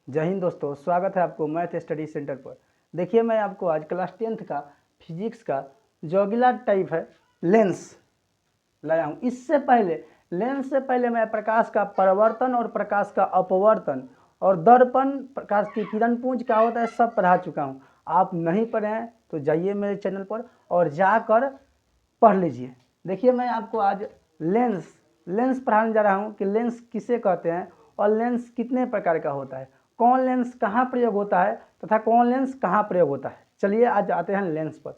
जय हिंद दोस्तों, स्वागत है आपको मैथ स्टडी सेंटर पर। देखिए, मैं आपको आज क्लास 10th का फिजिक्स का जो अगला टाइप है लेंस लाया हूँ। लेंस से पहले मैं प्रकाश का परावर्तन और प्रकाश का अपवर्तन और दर्पण, प्रकाश की किरण पुंज क्या होता है सब पढ़ा चुका हूँ। आप नहीं पढ़े हैं तो जाइए मेरे चैनल पर और जाकर पढ़ लीजिए। देखिए, मैं आपको आज लेंस पढ़ाने जा रहा हूँ कि लेंस किसे कहते हैं और लेंस कितने प्रकार का होता है, कौन लेंस कहाँ प्रयोग होता है तथा कौन लेंस कहाँ प्रयोग होता है। चलिए आज आते हैं लेंस पर।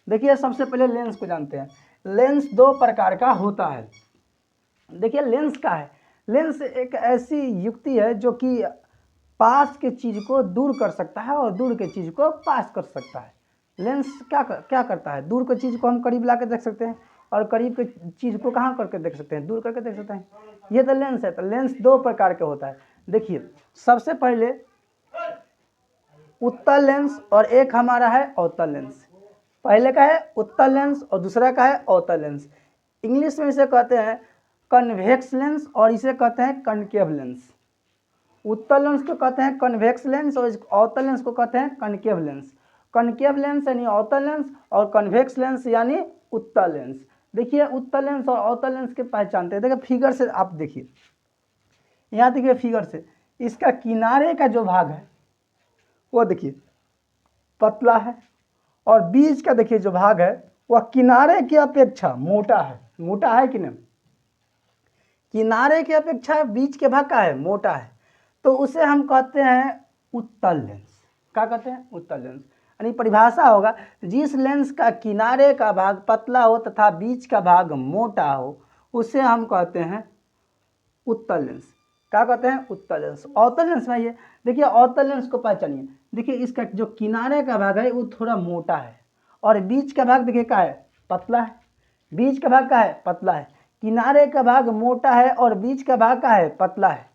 देखिए, सबसे पहले लेंस को जानते हैं। लेंस दो प्रकार का होता है। देखिए, लेंस क्या है? लेंस एक ऐसी युक्ति है जो कि पास के चीज को दूर कर सकता है और दूर के चीज को पास कर सकता है। लेंस क्या करता है? दूर के चीज को हम करीब ला के देख सकते हैं और करीब के चीज को कहाँ करके देख सकते हैं? दूर करके देख सकते हैं। ये तो लेंस है। तो लेंस दो प्रकार के होता है। देखिए, सबसे पहले उत्तल लेंस और एक हमारा है अवतल लेंस। पहले का है उत्तल लेंस और दूसरा का है अवतल लेंस। इंग्लिश में इसे कहते हैं कन्वेक्स लेंस और इसे कहते हैं कनकेव लेंस। उत्तल लेंस को कहते हैं कन्वेक्स लेंस और अवतल लेंस को कहते हैं कनकेव लेंस। कनकेव लेंस यानी अवतल लेंस और कन्वेक्स लेंस यानी उत्तल लेंस। देखिए, उत्तल लेंस और अवतल लेंस के पहचानते हैं। देखिए, फिगर से आप देखिए, यहाँ देखिए फिगर से इसका किनारे का जो भाग है वो देखिए पतला है और बीच का देखिए जो भाग है वह किनारे की अपेक्षा मोटा है। मोटा है कि नहीं? किनारे की अपेक्षा बीच के भाग का है मोटा है, तो उसे हम कहते हैं उत्तल लेंस। क्या कहते हैं? उत्तल लेंस। यानी परिभाषा होगा, जिस लेंस का किनारे का भाग पतला हो तथा बीच का भाग मोटा हो उसे हम कहते हैं उत्तल लेंस। क्या कहते हैं? उत्तल लेंस। अवतल लेंस में ये देखिए, अवतल लेंस को पहचानिए। देखिए, इसका जो किनारे का भाग है वो थोड़ा मोटा है और बीच का भाग देखिए क्या है? पतला है। बीच का भाग क्या है? पतला है। किनारे का भाग मोटा है और बीच का भाग क्या है? पतला है।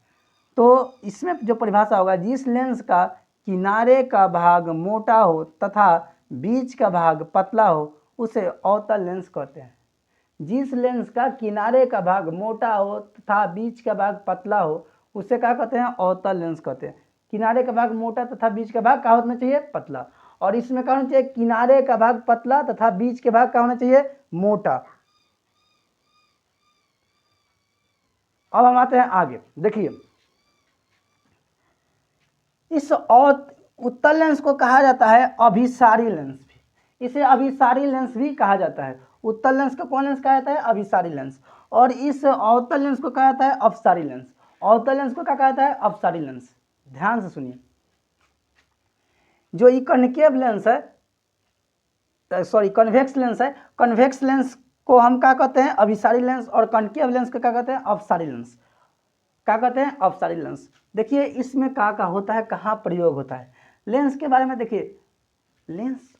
तो इसमें जो परिभाषा होगा, जिस लेंस का किनारे का भाग मोटा हो तथा बीच का भाग पतला हो उसे अवतल लेंस कहते हैं। जिस लेंस का किनारे का भाग मोटा हो तथा बीच का भाग पतला हो उसे क्या कहते हैं? अवतल लेंस कहते हैं। किनारे का भाग मोटा तथा बीच का भाग क्या होना चाहिए? पतला। और इसमें क्या होना चाहिए? किनारे का भाग पतला तथा बीच के भाग क्या होना चाहिए? मोटा। अब हम आते हैं आगे। देखिए, इस उत्तल लेंस को कहा जाता है अभिसारी लेंस भी। इसे अभिसारी लेंस भी कहा जाता है। उत्तल लेंस को कौन लेंस कहा जाता है? अभिसारी लेंस। और इस अवतल लेंस को कहा जाता है अपसारी लेंस। अवतल लेंस को क्या कहा जाता है? अपसारी लेंस। ध्यान से सुनिए, जो ये कनकेव लेंस है, कन्वेक्स लेंस है, कन्वेक्स लेंस को हम क्या कहते हैं? अभिसारी लेंस। और कनकेव लेंस को क्या कहते हैं? अपसारी लेंस। क्या कहते हैं? अपसारी लेंस। देखिए, इसमें क्या होता है, कहाँ प्रयोग होता है। लेंस के बारे में देखिए, लेंस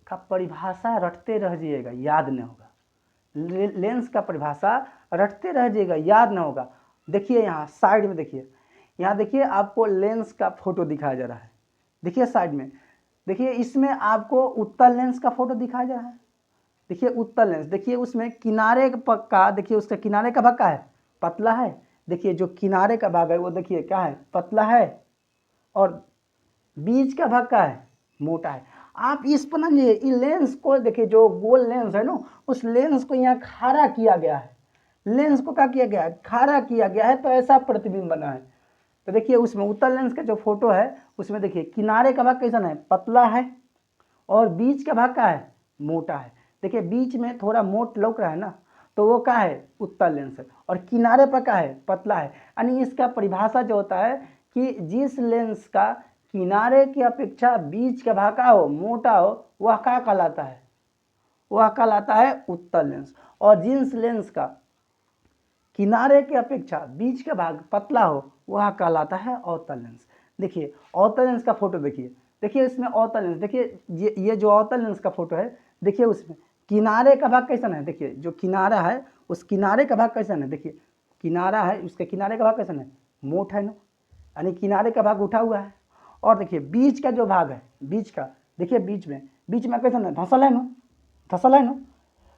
का परिभाषा रटते रह जाइएगा, याद नहीं होगा। लेंस का परिभाषा रटते रह जाइएगा, याद ना होगा। देखिए, यहाँ साइड में देखिए, यहाँ देखिए आपको लेंस का फोटो दिखाया जा रहा है। देखिए साइड में, देखिए इसमें आपको उत्तल लेंस का फोटो दिखाया जा रहा है। देखिए उत्तल लेंस, देखिए उसमें किनारे का, देखिए उसका किनारे का भाग क्या है? पतला है। देखिए जो किनारे का भाग है वो देखिए क्या है? पतला है। और बीच का भाग क्या है? मोटा है। आप इस पर ना ये लेंस को देखिए, जो गोल लेंस है ना, उस लेंस को यहाँ खारा किया गया है। लेंस को क्या किया गया है? खारा किया गया है, तो ऐसा प्रतिबिंब बना है। तो देखिए उसमें उत्तल लेंस का जो फोटो है उसमें देखिए किनारे का भाग कैसा है? पतला है और बीच का भाग क्या है? मोटा है। देखिए बीच में थोड़ा मोट लौक रहा है ना, तो वो क्या है? उत्तल लेंस है। और किनारे पर क्या है? पतला है। यानी इसका परिभाषा जो होता है कि जिस लेंस का किनारे की अपेक्षा बीच का भाग का हो, मोटा हो, वह क्या कहलाता है? वह कहलाता है उत्तल लेंस। और जिस लेंस का किनारे की अपेक्षा बीच का भाग पतला हो वह कहलाता है अवतल लेंस। देखिए अवतल लेंस का फोटो देखिए, देखिए इसमें अवतल लेंस, देखिए ये जो अवतल लेंस का फोटो है, देखिए उसमें किनारे का भाग कैसा है? देखिए जो किनारा है उस किनारे का भाग कैसा है? देखिए किनारा है, उसके किनारे का भाग कैसा है? मोटा है ना, यानी किनारे का भाग उठा हुआ है। और देखिए बीच का जो भाग है, बीच का देखिए बीच में कैसा है? धसल है ना, धसल है ना।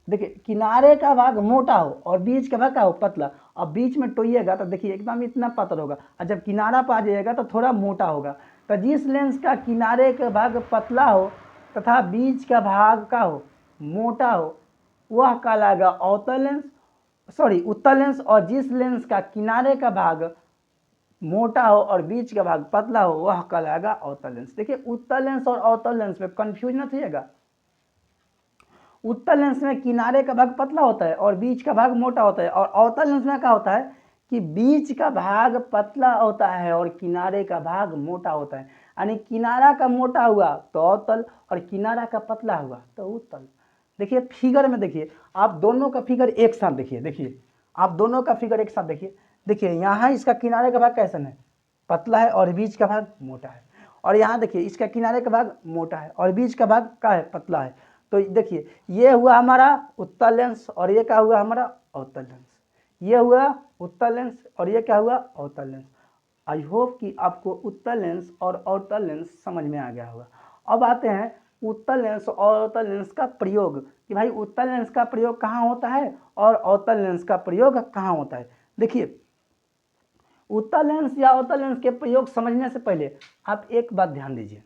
देखिए किनारे का भाग मोटा हो और बीच का भाग क्या हो? पतला। अब बीच में टोइएगा तो देखिए एकदम इतना पतला होगा, और जब किनारा पर आ जाइएगा तो थोड़ा मोटा होगा। तो जिस लेंस का किनारे का भाग पतला हो तथा बीच का भाग का हो मोटा हो वह कहलाएगा अवतल लेंस, उत्तल लेंस। और जिस लेंस का किनारे का भाग मोटा हो और बीच का भाग पतला हो वह कहलाएगा अवतल लेंस। देखिए उत्तल लेंस और अवतल लेंस में कंफ्यूज न होइएगा। उत्तल लेंस में किनारे का भाग पतला होता है और बीच का भाग मोटा होता है, और अवतल लेंस में क्या होता है कि बीच का भाग पतला होता है और किनारे का भाग मोटा होता है। यानी किनारा का मोटा हुआ तो अवतल और किनारा का पतला हुआ तो उत्तल। देखिए फिगर में देखिए, आप दोनों का फिगर एक साथ देखिए, देखिए आप दोनों का फिगर एक साथ देखिए। देखिए यहाँ इसका किनारे का भाग कैसा है, पतला है और बीच का भाग मोटा है, और यहाँ देखिए इसका किनारे का भाग मोटा है और बीच का भाग क्या है, पतला है। तो देखिए ये हुआ हमारा उत्तल लेंस और ये क्या हुआ हमारा अवतल लेंस, ये हुआ उत्तल लेंस और ये क्या हुआ अवतल लेंस। आई होप कि आपको उत्तल लेंस और अवतल लेंस समझ में आ गया होगा। अब आते हैं उत्तल लेंस और अवतल लेंस का प्रयोग, कि भाई उत्तल लेंस का प्रयोग कहाँ होता है और अवतल लेंस का प्रयोग कहाँ होता है। देखिए उत्तल लेंस या अवतल लेंस के प्रयोग समझने से पहले आप एक बात ध्यान दीजिए।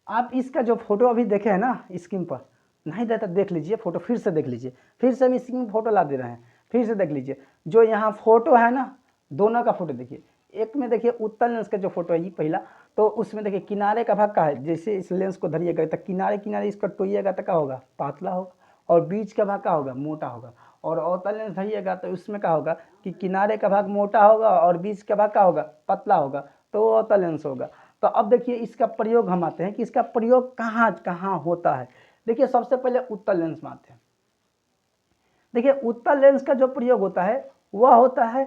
आप इसका जो फोटो अभी देखे हैं ना स्क्रीन पर, नहीं देता देख लीजिए फोटो, फिर से देख लीजिए, फिर से हम स्क्रीन फोटो ला दे रहे हैं, फिर से देख लीजिए। जो यहाँ फोटो है ना दोनों का फोटो देखिए, एक में देखिए उत्तल लेंस का जो फोटो है ये पहला, तो उसमें देखिए किनारे का भाग का है, जैसे इस लेंस को धरिएगा तो किनारे किनारे इसको टोइएगा तो क्या होगा, पतला होगा, और बीच का भाग का होगा, मोटा होगा। और अवतल लेंस धरिएगा तो उसमें क्या होगा कि किनारे का भाग मोटा होगा और बीच का भाग का होगा, पतला होगा, तो वो अवतल लेंस होगा। तो अब देखिए इसका प्रयोग हम आते हैं कि इसका प्रयोग कहाँ कहाँ होता है। देखिए सबसे पहले उत्तल लेंस में आते हैं। देखिए उत्तल लेंस का जो प्रयोग होता है वह होता है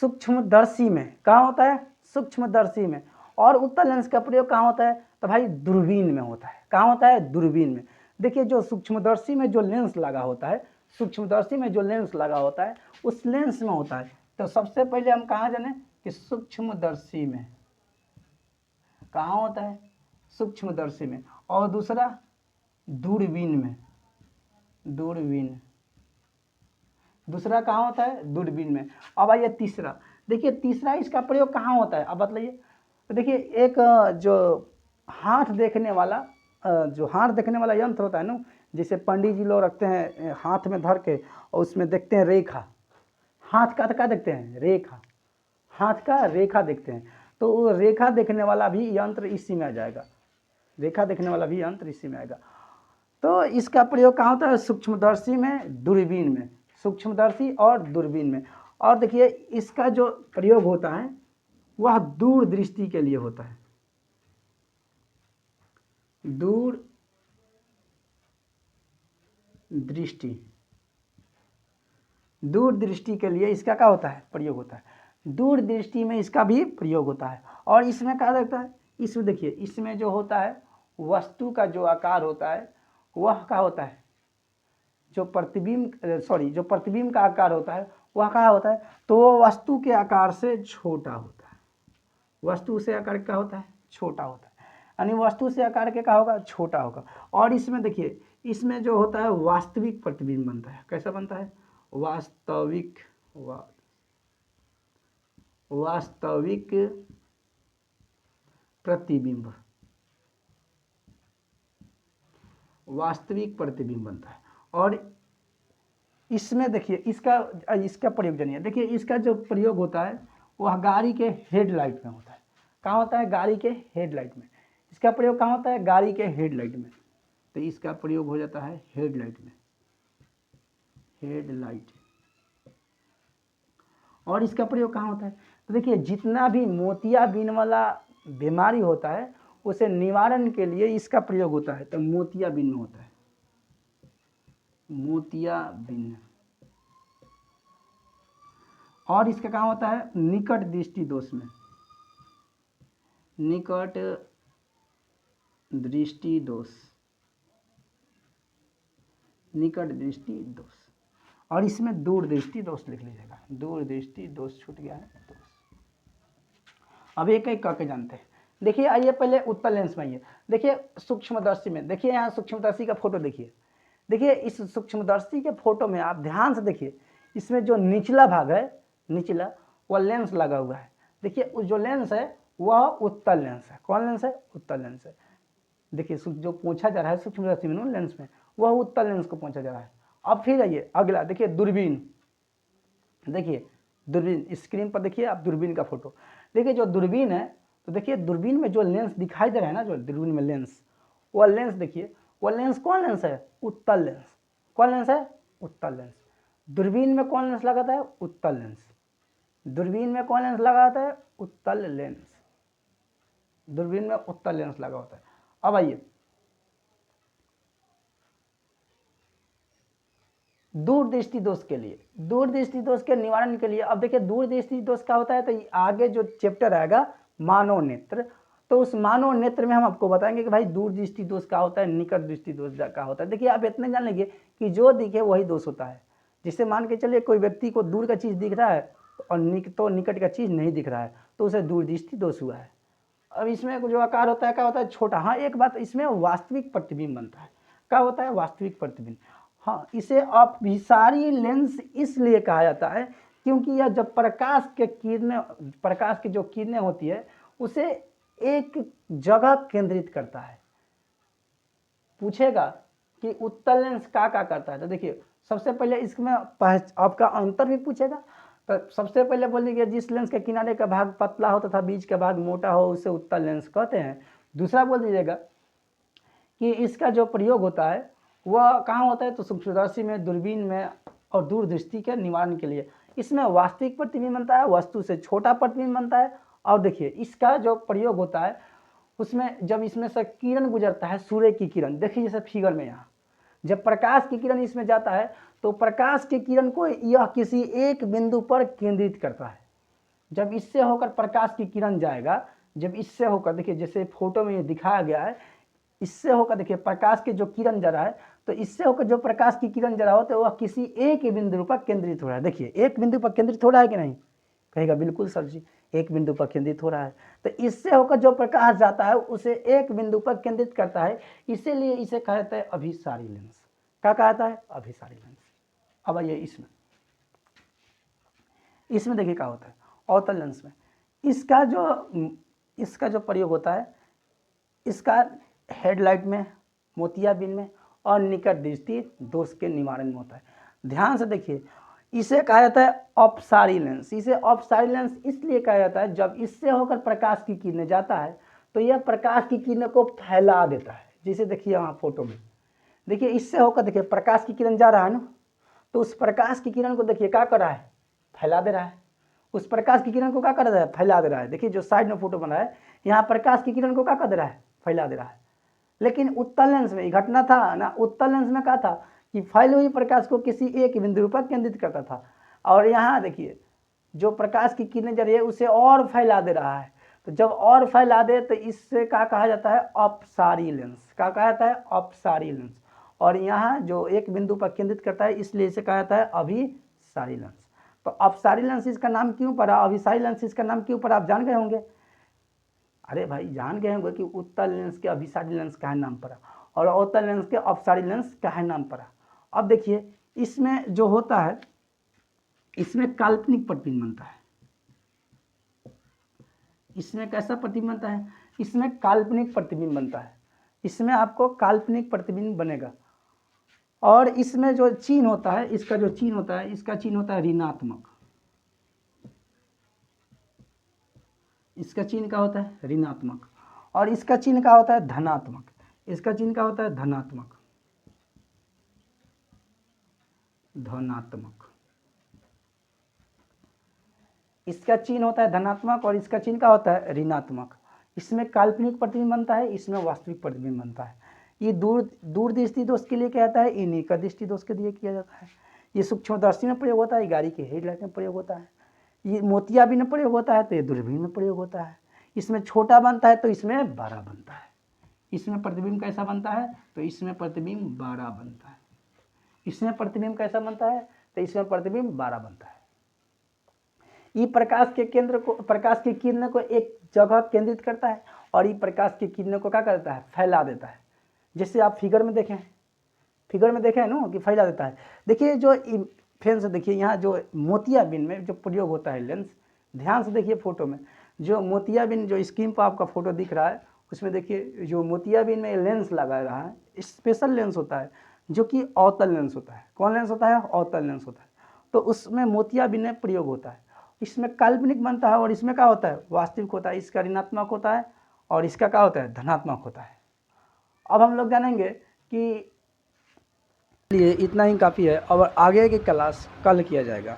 सूक्ष्मदर्शी में। कहाँ होता है, सूक्ष्मदर्शी में। और उत्तल लेंस का प्रयोग कहाँ होता है, तो भाई दूरबीन में होता है। कहाँ होता है, दूरबीन में। देखिए जो सूक्ष्मदर्शी में जो लेंस लगा होता है, सूक्ष्मदर्शी में जो लेंस लगा होता है उस लेंस में होता है। तो सबसे पहले हम कहाँ जाने कि सूक्ष्मदर्शी में। कहाँ होता है, सूक्ष्मदर्शी में। और दूसरा दूरबीन में, दूरबीन, दूसरा कहाँ होता है, दूरबीन में। अब आइए तीसरा, देखिए तीसरा इसका प्रयोग कहाँ होता है, अब बताइए। तो देखिए एक जो हाथ देखने वाला यंत्र होता है ना, जिसे पंडित जी लोग रखते हैं हाथ में धर के और उसमें देखते हैं रेखा, हाथ का क्या देखते हैं, रेखा, हाथ का रेखा देखते हैं। तो वो रेखा देखने वाला भी यंत्र इसी में आ जाएगा, रेखा देखने वाला भी यंत्र इसी में आएगा। तो इसका प्रयोग कहाँ होता है, सूक्ष्मदर्शी में, दूरबीन में, सूक्ष्मदर्शी और दूरबीन में। और देखिए इसका जो प्रयोग होता है वह दूर दृष्टि के लिए होता है, दूर दृष्टि, दूर दृष्टि के लिए इसका क्या होता है, प्रयोग होता है। दूर दृष्टि में इसका भी प्रयोग होता है। और इसमें क्या रहता है, इसमें देखिए इसमें जो होता है वस्तु का जो आकार होता है वह क्या होता है, जो प्रतिबिंब का आकार होता है वह क्या होता है, तो वो वस्तु के आकार से छोटा होता है, वस्तु से आकार क्या होता है, छोटा होता है। यानी वस्तु से आकार के क्या होगा, छोटा होगा। और इसमें देखिए इसमें जो होता है वास्तविक प्रतिबिंब बनता है। कैसा बनता है, वास्तविक प्रतिबिंब, वास्तविक प्रतिबिंब बनता है। और इसमें देखिए इसका प्रयोग जानिए। देखिए इसका जो प्रयोग होता है वह गाड़ी के हेडलाइट में होता है। कहाँ होता है, गाड़ी के हेडलाइट में। इसका प्रयोग कहाँ होता है, गाड़ी के हेडलाइट में। तो इसका प्रयोग हो जाता है हेडलाइट में, हेडलाइट। और इसका प्रयोग कहाँ होता है, तो देखिए जितना भी मोतियाबिंद वाला बीमारी होता है उसे निवारण के लिए इसका प्रयोग होता है। तो मोतियाबिंद में होता है, मोतियाबिंद। और इसका कहाँ होता है, निकट दृष्टि दोष में, निकट दृष्टि दोष, निकट दृष्टि दोष। और इसमें दूर दृष्टि दोष लिख लीजिएगा, दूर दृष्टि दोष छूट गया है दोष। अब एक एक करके जानते हैं। देखिए आइए पहले उत्तल लेंस में आइए। देखिए सूक्ष्मदर्शी में, देखिए यहाँ सूक्ष्मदर्शी का फोटो देखिए। देखिए इस सूक्ष्मदर्शी के फोटो में आप ध्यान से देखिए, इसमें जो निचला भाग है, निचला, वह लेंस लगा हुआ है। देखिए जो लेंस है वह उत्तल लेंस है। कौन लेंस है? उत्तल लेंस है। देखिए जो पूछा जा रहा है सूक्ष्मदर्शी में लेंस में, वह उत्तल लेंस को पूछा जा रहा है। अब फिर आइए अगला, देखिए दूरबीन। देखिए दूरबीन, स्क्रीन पर देखिए आप दूरबीन का फोटो। देखिए जो दूरबीन है, तो देखिए दूरबीन में जो लेंस दिखाई दे रहा है ना, जो दूरबीन में लेंस, वह लेंस देखिए, वह लेंस कौन लेंस है? उत्तल लेंस। कौन लेंस है? उत्तल लेंस। दूरबीन में कौन लेंस लगाता है? उत्तल लेंस। दूरबीन में कौन लेंस लगाता है? उत्तल लेंस। दूरबीन में उत्तल लेंस लगा होता है। अब आइए दूरदृष्टि दोष के लिए, दूरदृष्टि दोष के निवारण के लिए। अब देखिए दूरदृष्टि दोष क्या होता है, तो आगे जो चैप्टर आएगा मानव नेत्र, तो उस मानव नेत्र में हम आपको बताएंगे कि भाई दूरदृष्टि दोष क्या होता है, निकट दृष्टि दोष क्या होता है। देखिए आप इतने जान लीजिए कि जो दिखे वही दोष होता है। जिससे मान के चलिए कोई व्यक्ति को दूर का चीज़ दिख रहा है और निकट का चीज़ नहीं दिख रहा है, तो उसे दूरदृष्टि दोष हुआ है। अब इसमें जो आकार होता है क्या होता है? छोटा। हाँ एक बात, इसमें वास्तविक प्रतिबिंब बनता है। क्या होता है? वास्तविक प्रतिबिंब। हाँ इसे अभिसारी लेंस इसलिए कहा जाता है क्योंकि यह जब प्रकाश की जो किरणें होती है उसे एक जगह केंद्रित करता है। पूछेगा कि उत्तल लेंस क्या करता है, तो देखिए सबसे पहले इसमें आपका अंतर भी पूछेगा। तो सबसे पहले बोल दीजिए जिस लेंस के किनारे का भाग पतला हो तथा बीच का भाग मोटा हो उसे उत्तल लेंस कहते हैं। दूसरा बोल दीजिएगा कि इसका जो प्रयोग होता है वह कहाँ होता है, तो सूक्ष्मदर्शी में, दूरबीन में और दूरदृष्टि के निवारण के लिए। इसमें वास्तविक प्रतिबिंब बनता है, वस्तु से छोटा प्रतिबिंब बनता है। और देखिए इसका जो प्रयोग होता है उसमें जब इसमें से किरण गुजरता है, सूर्य की किरण, देखिए जैसे फिगर में यहाँ जब प्रकाश की किरण इसमें जाता है तो प्रकाश की किरण को यह किसी एक बिंदु पर केंद्रित करता है। जब इससे होकर प्रकाश की किरण जाएगा, जब इससे होकर, देखिए जैसे फोटो में ये दिखाया गया है, इससे होकर देखिए प्रकाश की जो किरण जा रहा है, तो इससे होकर जो प्रकाश की किरण जा रहा होता है वह किसी एक बिंदु पर केंद्रित हो रहा है। देखिए एक बिंदु पर केंद्रित हो रहा है कि नहीं? कहेगा बिल्कुल सर जी, एक बिंदु पर केंद्रित हो रहा है। तो इससे होकर जो प्रकाश जाता है उसे एक बिंदु पर केंद्रित करता है, इसीलिए इसे कहा जाता है अभिसारी लेंस। क्या कहता है? अभिसारी लेंस। अब आइए इसमें देखिए क्या होता है अवतल लेंस में। इसका जो प्रयोग होता है, इसका हेडलाइट में, मोतियाबिंद में और निकट दृष्टि दोष के निवारण में होता है। ध्यान से देखिए, इसे कहा जाता है अपसारी लेंस। इसे अपसारी लेंस इसलिए कहा जाता है जब इससे होकर प्रकाश की किरणें जाता है तो यह प्रकाश की किरणों को फैला देता है। जैसे देखिए यहाँ फोटो में, देखिए इससे होकर देखिए प्रकाश की किरण जा रहा है ना, तो उस प्रकाश की किरण को देखिए क्या कर रहा है? फैला दे रहा है। उस प्रकाश की किरण को क्या कर रहा है? फैला दे रहा है। देखिए जो साइड में फोटो बना है, यहाँ प्रकाश की किरण को क्या कर दे रहा है? फैला दे रहा है। लेकिन उत्तल लेंस में घटना था ना, उत्तल लेंस में क्या था कि फैली हुई प्रकाश को किसी एक बिंदु पर केंद्रित करता था, और यहाँ देखिए जो प्रकाश की किरणें जा रही है उसे और फैला दे रहा है। तो जब और फैला दे तो इससे क्या कहा जाता है? अपसारी लेंस। क्या कहा जाता है? अपसारी लेंस। और यहाँ जो एक बिंदु पर केंद्रित करता है इसलिए इसे कहा जाता है अभिसारी लेंस। तो अपसारी लेंस इसका नाम क्यों पड़ा, अभिसारी लेंस इसका नाम क्यों पड़ा, आप जान गए होंगे। अरे भाई जान गए होंगे कि उत्तल लेंस के अभिसारी लेंस का है नाम पड़ा और अवतल लेंस के अपसारी लेंस का है नाम पड़ा। अब देखिए इसमें जो होता है, इसमें काल्पनिक प्रतिबिंब बनता है। इसमें कैसा प्रतिबिंब बनता है? इसमें काल्पनिक प्रतिबिंब बनता है। इसमें आपको काल्पनिक प्रतिबिंब बनेगा। और इसमें जो चिन्ह होता है, इसका जो चिन्ह होता है, इसका चिन्ह होता है ऋणात्मक। इसका चिन्ह क्या होता है? ऋणात्मक। और इसका चिन्ह क्या होता है? धनात्मक। इसका चिन्ह क्या होता है? धनात्मक। धनात्मक। इसका चिन्ह होता है धनात्मक और इसका चिन्ह क्या होता है? ऋणात्मक। इसमें काल्पनिक प्रतिबिंब बनता है, इसमें वास्तविक प्रतिबिंब बनता है। ये दूरदृष्टि दोष के लिए किया जाता है, ये निकट दृष्टि दोष के लिए किया जाता है। ये सूक्ष्मदर्शी में प्रयोग होता है, गाड़ी के हेडलाइट में प्रयोग होता है। ये मोतियाबिंद में प्रयोग होता है तो ये दूरबीन में प्रयोग होता है। इसमें छोटा बनता है तो इसमें बड़ा बनता है। इसमें प्रतिबिंब कैसा बनता है? तो इसमें प्रतिबिंब बड़ा बनता है। इसमें प्रतिबिंब कैसा बनता है? तो इसमें प्रतिबिंब बड़ा बनता है। ये प्रकाश के किरणों को एक जगह केंद्रित करता है और ये प्रकाश की किरणों को क्या करता है? फैला देता है। जैसे आप फिगर में देखें ना कि फैला देता है। देखिए जो फिर से देखिए यहाँ जो मोतियाबिंद में जो प्रयोग होता है लेंस, ध्यान से देखिए फोटो में, जो मोतियाबिंद जो स्क्रीन पर आपका फोटो दिख रहा है उसमें देखिए जो मोतियाबिंद में लेंस लगा रहा है स्पेशल लेंस होता है जो कि अवतल लेंस होता है। कौन लेंस होता है? अवतल लेंस होता है। तो उसमें मोतियाबिंद में प्रयोग होता है। इसमें काल्पनिक बनता है और इसमें क्या होता है? वास्तविक होता है। इसका ऋणात्मक होता है और इसका क्या होता है? धनात्मक होता है। अब हम लोग जानेंगे कि लिए इतना ही काफ़ी है और आगे की क्लास कल किया जाएगा।